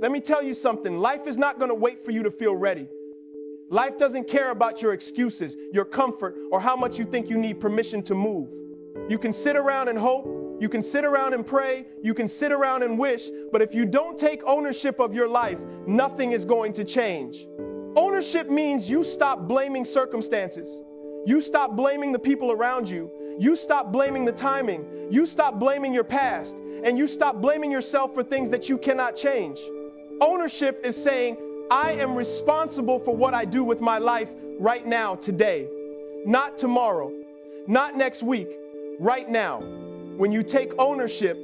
Let me tell you something. Life is not going to wait for you to feel ready. Life doesn't care about your excuses, your comfort, or how much you think you need permission to move. You can sit around and hope, you can sit around and pray, you can sit around and wish, but if you don't take ownership of your life, nothing is going to change. Ownership means you stop blaming circumstances. You stop blaming the people around you. You stop blaming the timing. You stop blaming your past. And you stop blaming yourself for things that you cannot change. Ownership is saying, I am responsible for what I do with my life right now, today. Not tomorrow, not next week, right now. When you take ownership,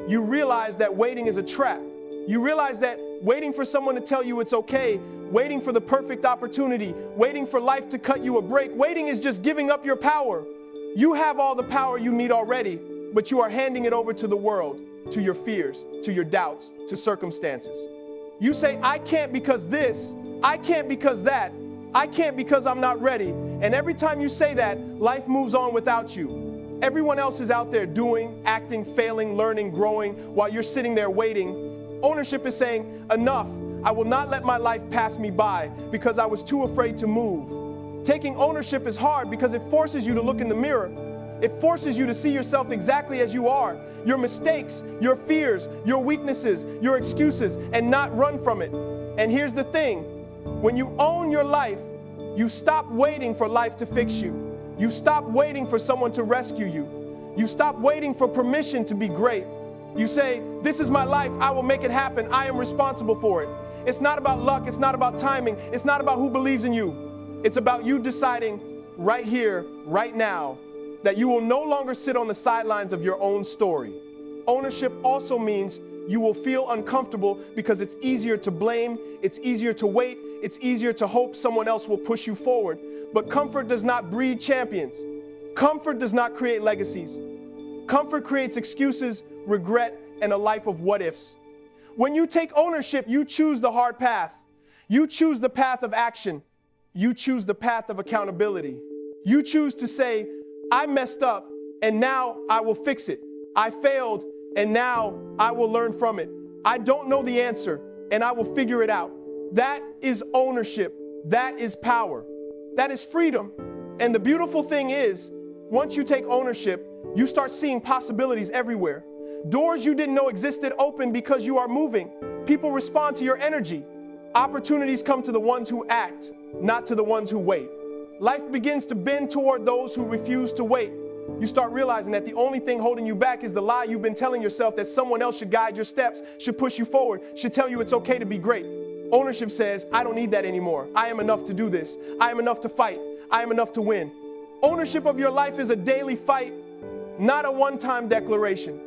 you realize that waiting is a trap. You realize that waiting for someone to tell you it's okay, waiting for the perfect opportunity, waiting for life to cut you a break, waiting is just giving up your power. You have all the power you need already, but you are handing it over to the world, to your fears, to your doubts, to circumstances. You say, I can't because this, I can't because that, I can't because I'm not ready. And every time you say that, life moves on without you. Everyone else is out there doing, acting, failing, learning, growing, while you're sitting there waiting. Ownership is saying, enough. I will not let my life pass me by because I was too afraid to move. Taking ownership is hard because it forces you to look in the mirror. It forces you to see yourself exactly as you are, your mistakes, your fears, your weaknesses, your excuses, and not run from it. And here's the thing, when you own your life, you stop waiting for life to fix you. You stop waiting for someone to rescue you. You stop waiting for permission to be great. You say, this is my life, I will make it happen, I am responsible for it. It's not about luck, it's not about timing, it's not about who believes in you. It's about you deciding right here, right now, that you will no longer sit on the sidelines of your own story. Ownership also means you will feel uncomfortable because it's easier to blame, it's easier to wait, it's easier to hope someone else will push you forward. But comfort does not breed champions. Comfort does not create legacies. Comfort creates excuses, regret, and a life of what-ifs. When you take ownership, you choose the hard path. You choose the path of action. You choose the path of accountability. You choose to say, I messed up, and now I will fix it. I failed, and now I will learn from it. I don't know the answer, and I will figure it out. That is ownership. That is power. That is freedom. And the beautiful thing is, once you take ownership, you start seeing possibilities everywhere. Doors you didn't know existed open because you are moving. People respond to your energy. Opportunities come to the ones who act, not to the ones who wait. Life begins to bend toward those who refuse to wait. You start realizing that the only thing holding you back is the lie you've been telling yourself that someone else should guide your steps, should push you forward, should tell you it's okay to be great. Ownership says, I don't need that anymore. I am enough to do this. I am enough to fight. I am enough to win. Ownership of your life is a daily fight, not a one-time declaration.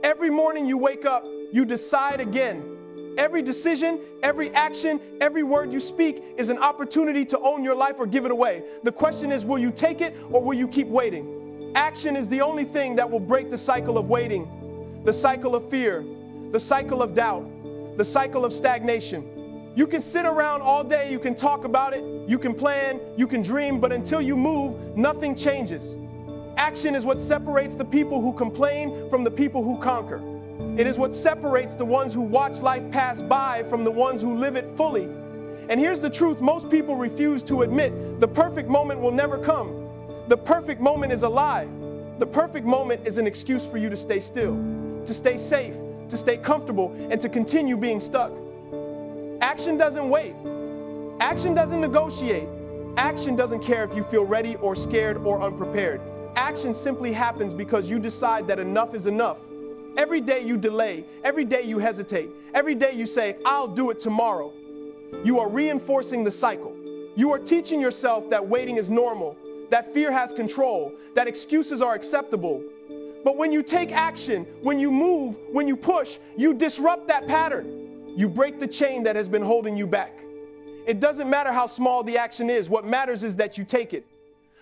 Every morning you wake up, you decide again. Every decision, every action, every word you speak is an opportunity to own your life or give it away. The question is, will you take it or will you keep waiting? Action is the only thing that will break the cycle of waiting, the cycle of fear, the cycle of doubt, the cycle of stagnation. You can sit around all day, you can talk about it, you can plan, you can dream, but until you move, nothing changes. Action is what separates the people who complain from the people who conquer. It is what separates the ones who watch life pass by from the ones who live it fully. And here's the truth most people refuse to admit: the perfect moment will never come. The perfect moment is a lie. The perfect moment is an excuse for you to stay still, to stay safe, to stay comfortable, and to continue being stuck. Action doesn't wait. Action doesn't negotiate. Action doesn't care if you feel ready or scared or unprepared. Action simply happens because you decide that enough is enough. Every day you delay, every day you hesitate, every day you say, I'll do it tomorrow. You are reinforcing the cycle. You are teaching yourself that waiting is normal, that fear has control, that excuses are acceptable. But when you take action, when you move, when you push, you disrupt that pattern. You break the chain that has been holding you back. It doesn't matter how small the action is. What matters is that you take it.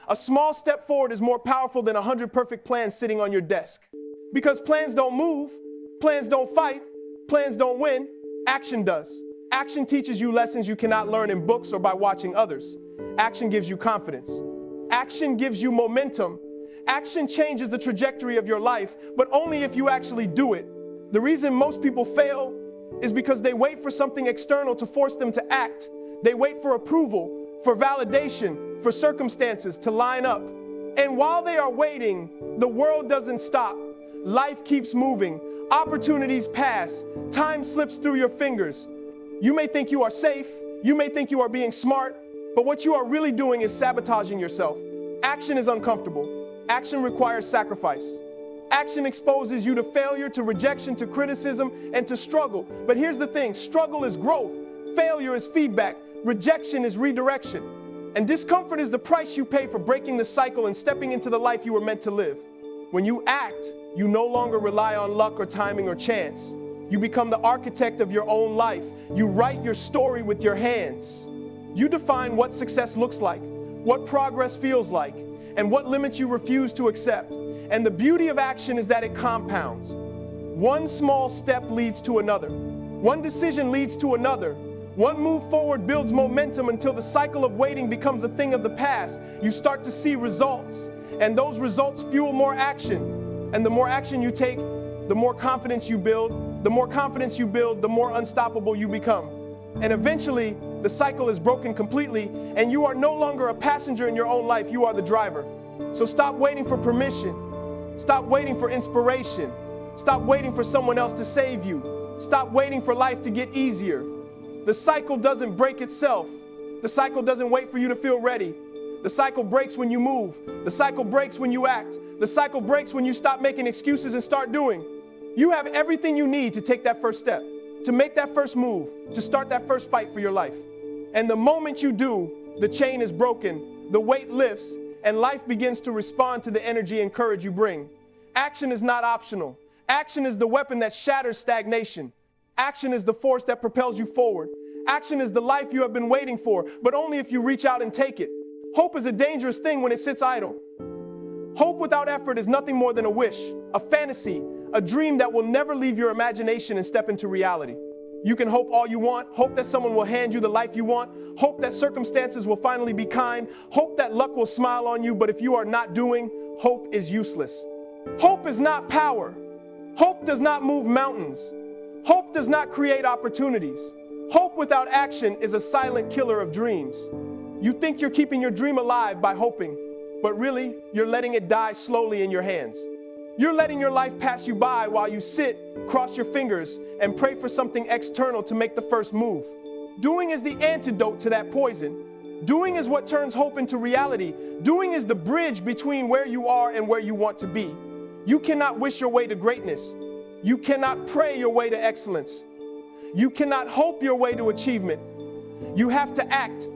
A small step forward is more powerful than 100 perfect plans sitting on your desk. Because plans don't move, plans don't fight, plans don't win, action does. Action teaches you lessons you cannot learn in books or by watching others. Action gives you confidence. Action gives you momentum. Action changes the trajectory of your life, but only if you actually do it. The reason most people fail is because they wait for something external to force them to act. They wait for approval, for validation, for circumstances to line up. And while they are waiting, the world doesn't stop. Life keeps moving. Opportunities pass. Time slips through your fingers. You may think you are safe. You may think you are being smart. But what you are really doing is sabotaging yourself. Action is uncomfortable. Action requires sacrifice. Action exposes you to failure, to rejection, to criticism, and to struggle. But here's the thing, struggle is growth. Failure is feedback. Rejection is redirection. And discomfort is the price you pay for breaking the cycle and stepping into the life you were meant to live. When you act, you no longer rely on luck or timing or chance. You become the architect of your own life. You write your story with your hands. You define what success looks like, what progress feels like, and what limits you refuse to accept. And the beauty of action is that it compounds. One small step leads to another. One decision leads to another. One move forward builds momentum until the cycle of waiting becomes a thing of the past. You start to see results, and those results fuel more action. And the more action you take, the more confidence you build. The more confidence you build, the more unstoppable you become. And eventually, the cycle is broken completely, and you are no longer a passenger in your own life, you are the driver. So stop waiting for permission. Stop waiting for inspiration. Stop waiting for someone else to save you. Stop waiting for life to get easier. The cycle doesn't break itself. The cycle doesn't wait for you to feel ready. The cycle breaks when you move. The cycle breaks when you act. The cycle breaks when you stop making excuses and start doing. You have everything you need to take that first step, to make that first move, to start that first fight for your life. And the moment you do, the chain is broken, the weight lifts, and life begins to respond to the energy and courage you bring. Action is not optional. Action is the weapon that shatters stagnation. Action is the force that propels you forward. Action is the life you have been waiting for, but only if you reach out and take it. Hope is a dangerous thing when it sits idle. Hope without effort is nothing more than a wish, a fantasy, a dream that will never leave your imagination and step into reality. You can hope all you want, hope that someone will hand you the life you want, hope that circumstances will finally be kind, hope that luck will smile on you, but if you are not doing, hope is useless. Hope is not power. Hope does not move mountains. Hope does not create opportunities. Hope without action is a silent killer of dreams. You think you're keeping your dream alive by hoping, but really, you're letting it die slowly in your hands. You're letting your life pass you by while you sit, cross your fingers, and pray for something external to make the first move. Doing is the antidote to that poison. Doing is what turns hope into reality. Doing is the bridge between where you are and where you want to be. You cannot wish your way to greatness. You cannot pray your way to excellence. You cannot hope your way to achievement. You have to act.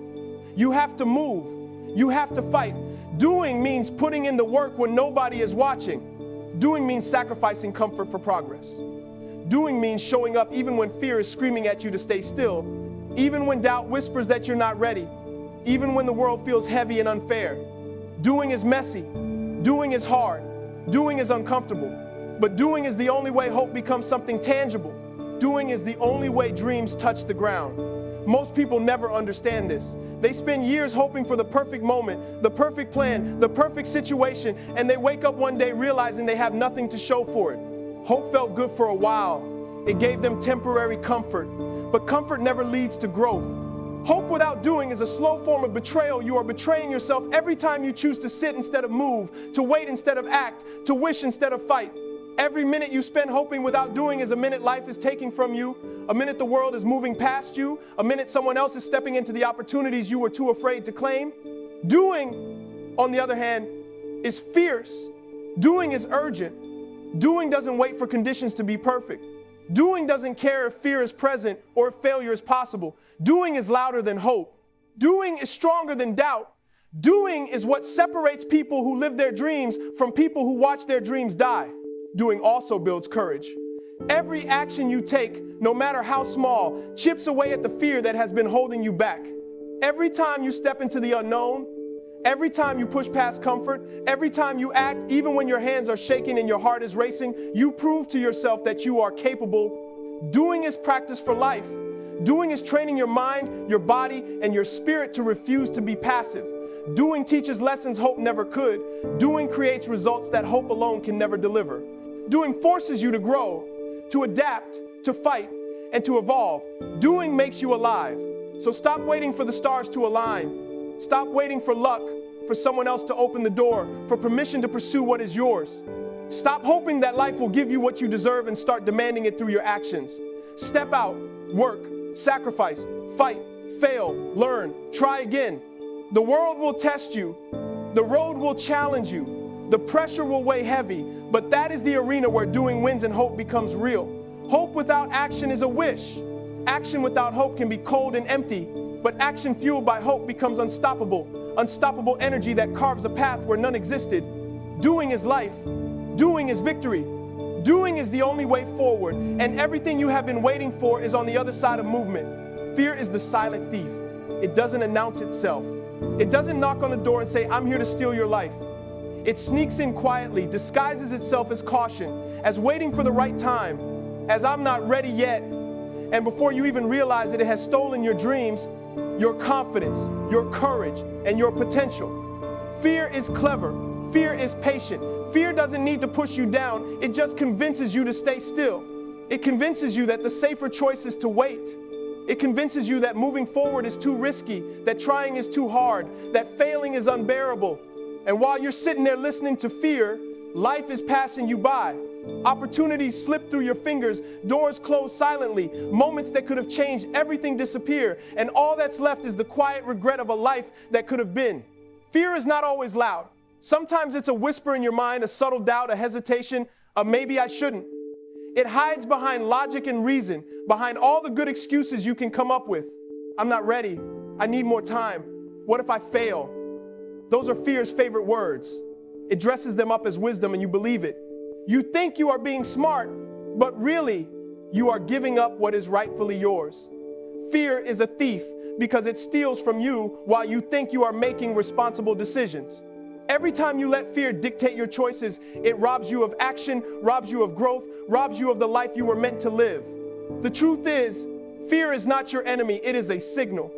You have to move. You have to fight. Doing means putting in the work when nobody is watching. Doing means sacrificing comfort for progress. Doing means showing up even when fear is screaming at you to stay still, even when doubt whispers that you're not ready, even when the world feels heavy and unfair. Doing is messy. Doing is hard. Doing is uncomfortable. But doing is the only way hope becomes something tangible. Doing is the only way dreams touch the ground. Most people never understand this. They spend years hoping for the perfect moment, the perfect plan, the perfect situation, and they wake up one day realizing they have nothing to show for it. Hope felt good for a while. It gave them temporary comfort, but comfort never leads to growth. Hope without doing is a slow form of betrayal. You are betraying yourself every time you choose to sit instead of move, to wait instead of act, to wish instead of fight. Every minute you spend hoping without doing is a minute life is taking from you, a minute the world is moving past you, a minute someone else is stepping into the opportunities you were too afraid to claim. Doing, on the other hand, is fierce. Doing is urgent. Doing doesn't wait for conditions to be perfect. Doing doesn't care if fear is present or if failure is possible. Doing is louder than hope. Doing is stronger than doubt. Doing is what separates people who live their dreams from people who watch their dreams die. Doing also builds courage. Every action you take, no matter how small, chips away at the fear that has been holding you back. Every time you step into the unknown, every time you push past comfort, every time you act, even when your hands are shaking and your heart is racing, you prove to yourself that you are capable. Doing is practice for life. Doing is training your mind, your body, and your spirit to refuse to be passive. Doing teaches lessons hope never could. Doing creates results that hope alone can never deliver. Doing forces you to grow, to adapt, to fight. and to evolve. Doing makes you alive. So stop waiting for the stars to align. Stop waiting for luck, for someone else to open the door, for permission to pursue what is yours. Stop hoping that life will give you what you deserve and start demanding it through your actions. Step out, work, sacrifice, fight, fail, learn, try again. The world will test you. The road will challenge you. The pressure will weigh heavy, but that is the arena where doing wins and hope becomes real. Hope without action is a wish. Action without hope can be cold and empty, but action fueled by hope becomes unstoppable. Unstoppable energy that carves a path where none existed. Doing is life. Doing is victory. Doing is the only way forward, and everything you have been waiting for is on the other side of movement. Fear is the silent thief. It doesn't announce itself. It doesn't knock on the door and say, "I'm here to steal your life." It sneaks in quietly, disguises itself as caution, as waiting for the right time, as "I'm not ready yet." And before you even realize it, it has stolen your dreams, your confidence, your courage, and your potential. Fear is clever. Fear is patient. Fear doesn't need to push you down. It just convinces you to stay still. It convinces you that the safer choice is to wait. It convinces you that moving forward is too risky, that trying is too hard, that failing is unbearable. And while you're sitting there listening to fear, life is passing you by. Opportunities slip through your fingers, doors close silently, moments that could have changed everything disappear, and all that's left is the quiet regret of a life that could have been. Fear is not always loud. Sometimes it's a whisper in your mind, a subtle doubt, a hesitation, a maybe I shouldn't. It hides behind logic and reason, behind all the good excuses you can come up with. "I'm not ready. I need more time. What if I fail?" Those are fear's favorite words. It dresses them up as wisdom and you believe it. You think you are being smart, but really, you are giving up what is rightfully yours. Fear is a thief because it steals from you while you think you are making responsible decisions. Every time you let fear dictate your choices, it robs you of action, robs you of growth, robs you of the life you were meant to live. The truth is, fear is not your enemy, it is a signal.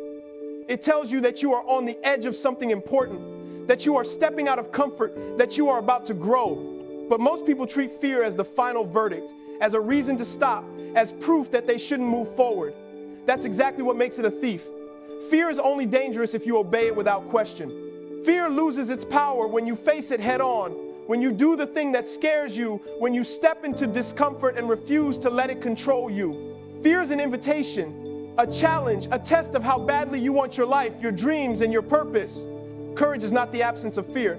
It tells you that you are on the edge of something important, that you are stepping out of comfort, that you are about to grow. But most people treat fear as the final verdict, as a reason to stop, as proof that they shouldn't move forward. That's exactly what makes it a thief. Fear is only dangerous if you obey it without question. Fear loses its power when you face it head on, when you do the thing that scares you, when you step into discomfort and refuse to let it control you. Fear is an invitation, a challenge, a test of how badly you want your life, your dreams, and your purpose. Courage is not the absence of fear.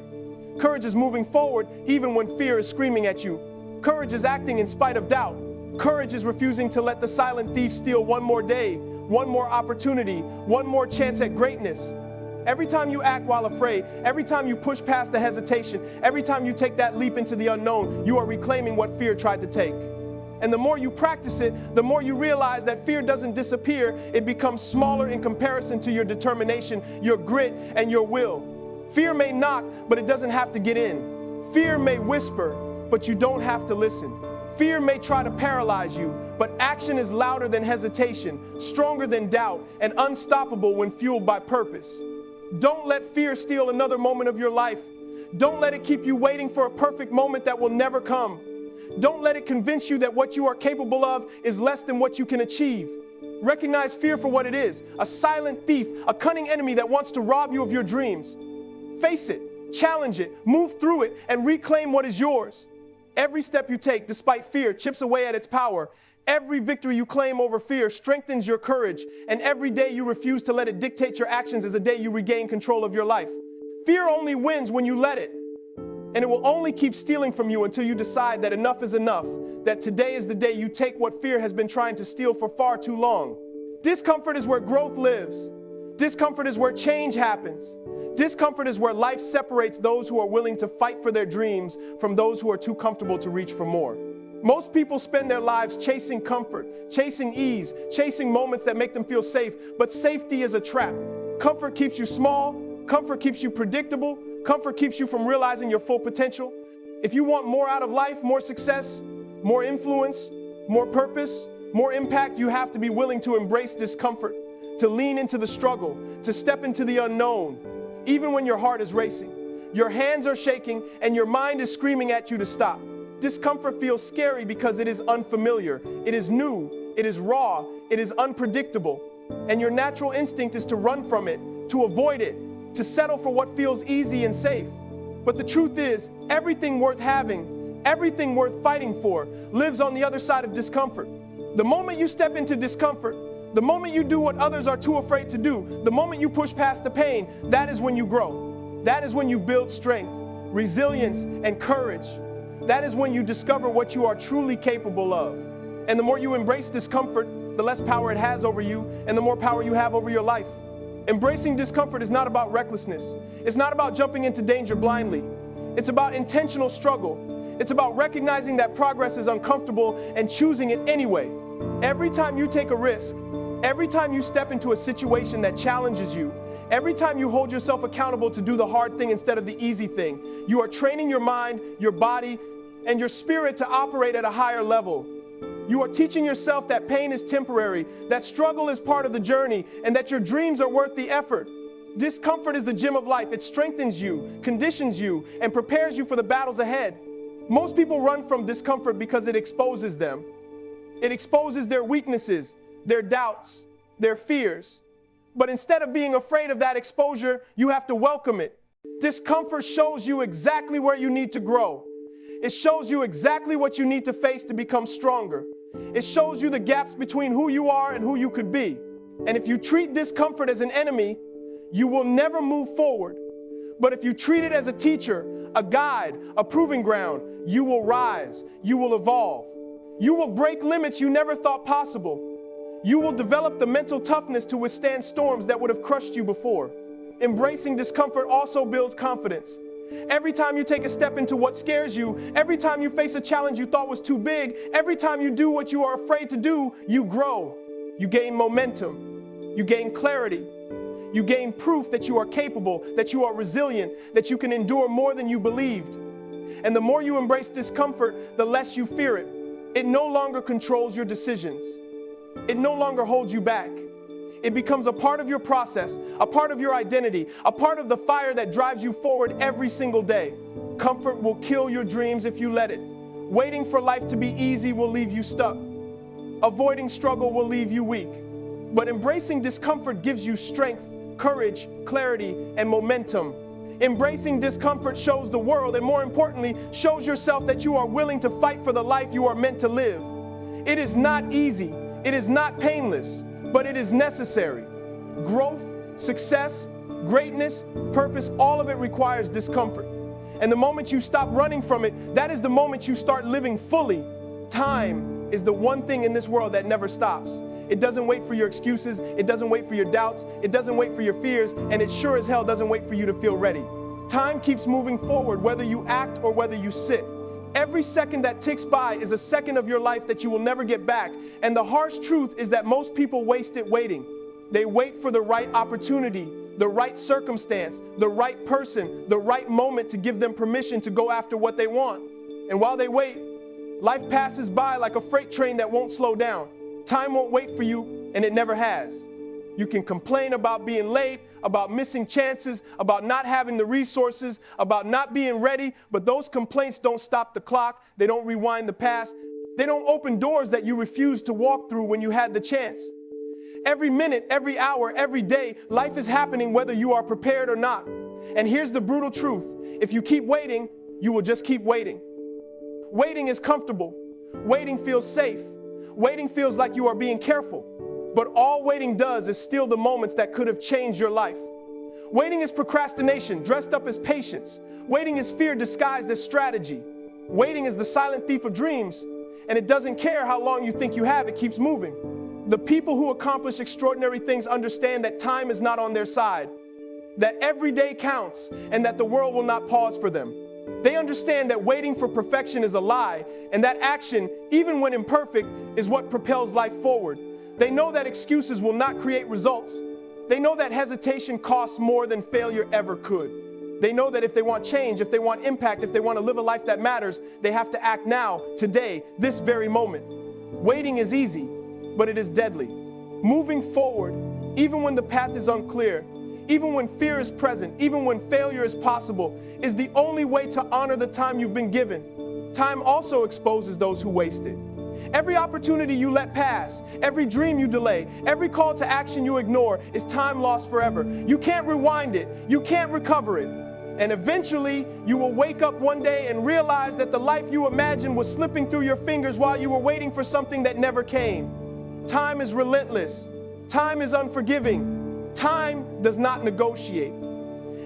Courage is moving forward even when fear is screaming at you. Courage is acting in spite of doubt. Courage is refusing to let the silent thief steal one more day, one more opportunity, one more chance at greatness. Every time you act while afraid, every time you push past the hesitation, every time you take that leap into the unknown, you are reclaiming what fear tried to take. And the more you practice it, the more you realize that fear doesn't disappear, it becomes smaller in comparison to your determination, your grit, and your will. Fear may knock, but it doesn't have to get in. Fear may whisper, but you don't have to listen. Fear may try to paralyze you, but action is louder than hesitation, stronger than doubt, and unstoppable when fueled by purpose. Don't let fear steal another moment of your life. Don't let it keep you waiting for a perfect moment that will never come. Don't let it convince you that what you are capable of is less than what you can achieve. Recognize fear for what it is, a silent thief, a cunning enemy that wants to rob you of your dreams. Face it, challenge it, move through it, and reclaim what is yours. Every step you take, despite fear, chips away at its power. Every victory you claim over fear strengthens your courage, and every day you refuse to let it dictate your actions is a day you regain control of your life. Fear only wins when you let it, and it will only keep stealing from you until you decide that enough is enough, that today is the day you take what fear has been trying to steal for far too long. Discomfort is where growth lives. Discomfort is where change happens. Discomfort is where life separates those who are willing to fight for their dreams from those who are too comfortable to reach for more. Most people spend their lives chasing comfort, chasing ease, chasing moments that make them feel safe, but safety is a trap. Comfort keeps you small, comfort keeps you predictable, comfort keeps you from realizing your full potential. If you want more out of life, more success, more influence, more purpose, more impact, you have to be willing to embrace discomfort, to lean into the struggle, to step into the unknown, even when your heart is racing, your hands are shaking, and your mind is screaming at you to stop. Discomfort feels scary because it is unfamiliar, it is new, It is raw, it is unpredictable, and your natural instinct is to run from it, to avoid it, to settle for what feels easy and safe. But the truth is, everything worth having, everything worth fighting for, lives on the other side of discomfort. The moment you step into discomfort, the moment you do what others are too afraid to do, the moment you push past the pain, that is when you grow. That is when you build strength, resilience, and courage. That is when you discover what you are truly capable of. And the more you embrace discomfort, the less power it has over you, and the more power you have over your life. Embracing discomfort is not about recklessness. It's not about jumping into danger blindly. It's about intentional struggle. It's about recognizing that progress is uncomfortable and choosing it anyway. Every time you take a risk, every time you step into a situation that challenges you, every time you hold yourself accountable to do the hard thing instead of the easy thing, you are training your mind, your body, and your spirit to operate at a higher level. You are teaching yourself that pain is temporary, that struggle is part of the journey, and that your dreams are worth the effort. Discomfort is the gym of life. It strengthens you, conditions you, and prepares you for the battles ahead. Most people run from discomfort because it exposes them. It exposes their weaknesses, their doubts, their fears. But instead of being afraid of that exposure, you have to welcome it. Discomfort shows you exactly where you need to grow. It shows you exactly what you need to face to become stronger. It shows you the gaps between who you are and who you could be. And if you treat discomfort as an enemy, you will never move forward. But if you treat it as a teacher, a guide, a proving ground, you will rise, you will evolve. You will break limits you never thought possible. You will develop the mental toughness to withstand storms that would have crushed you before. Embracing discomfort also builds confidence. Every time you take a step into what scares you, every time you face a challenge you thought was too big, every time you do what you are afraid to do, you grow. You gain momentum. You gain clarity. You gain proof that you are capable, that you are resilient, that you can endure more than you believed. And the more you embrace discomfort, the less you fear it. It no longer controls your decisions. It no longer holds you back. It becomes a part of your process, a part of your identity, a part of the fire that drives you forward every single day. Comfort will kill your dreams if you let it. Waiting for life to be easy will leave you stuck. Avoiding struggle will leave you weak. But embracing discomfort gives you strength, courage, clarity, and momentum. Embracing discomfort shows the world, and more importantly, shows yourself that you are willing to fight for the life you are meant to live. It is not easy. It is not painless. But it is necessary. Growth, success, greatness, purpose, all of it requires discomfort. And the moment you stop running from it, that is the moment you start living fully. Time is the one thing in this world that never stops. It doesn't wait for your excuses, it doesn't wait for your doubts, it doesn't wait for your fears, and it sure as hell doesn't wait for you to feel ready. Time keeps moving forward whether you act or whether you sit. Every second that ticks by is a second of your life that you will never get back. And the harsh truth is that most people waste it waiting. They wait for the right opportunity, the right circumstance, the right person, the right moment to give them permission to go after what they want. And while they wait, life passes by like a freight train that won't slow down. Time won't wait for you, and it never has. You can complain about being late, about missing chances, about not having the resources, about not being ready, but those complaints don't stop the clock. They don't rewind the past. They don't open doors that you refused to walk through when you had the chance. Every minute, every hour, every day, life is happening whether you are prepared or not. And here's the brutal truth. If you keep waiting, you will just keep waiting. Waiting is comfortable. Waiting feels safe. Waiting feels like you are being careful. But all waiting does is steal the moments that could have changed your life. Waiting is procrastination dressed up as patience. Waiting is fear disguised as strategy. Waiting is the silent thief of dreams, and it doesn't care how long you think you have, it keeps moving. The people who accomplish extraordinary things understand that time is not on their side, that every day counts, and that the world will not pause for them. They understand that waiting for perfection is a lie, and that action, even when imperfect, is what propels life forward. They know that excuses will not create results. They know that hesitation costs more than failure ever could. They know that if they want change, if they want impact, if they want to live a life that matters, they have to act now, today, this very moment. Waiting is easy, but it is deadly. Moving forward, even when the path is unclear, even when fear is present, even when failure is possible, is the only way to honor the time you've been given. Time also exposes those who waste it. Every opportunity you let pass, every dream you delay, every call to action you ignore is time lost forever. You can't rewind it. You can't recover it. And eventually, you will wake up one day and realize that the life you imagined was slipping through your fingers while you were waiting for something that never came. Time is relentless. Time is unforgiving. Time does not negotiate.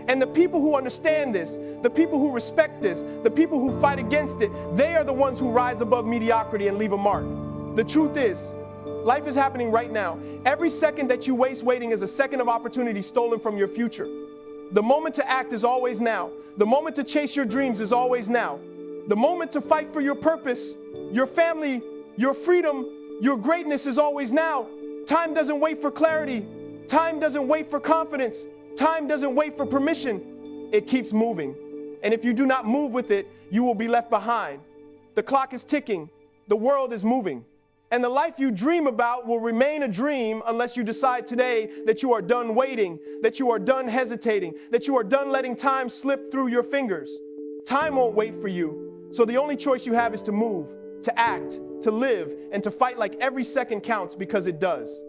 And the people who understand this, the people who respect this, the people who fight against it, they are the ones who rise above mediocrity and leave a mark. The truth is, life is happening right now. Every second that you waste waiting is a second of opportunity stolen from your future. The moment to act is always now. The moment to chase your dreams is always now. The moment to fight for your purpose, your family, your freedom, your greatness is always now. Time doesn't wait for clarity. Time doesn't wait for confidence. Time doesn't wait for permission. It keeps moving. And if you do not move with it, you will be left behind. The clock is ticking. The world is moving. And the life you dream about will remain a dream unless you decide today that you are done waiting, that you are done hesitating, that you are done letting time slip through your fingers. Time won't wait for you. So the only choice you have is to move, to act, to live, and to fight like every second counts, because it does.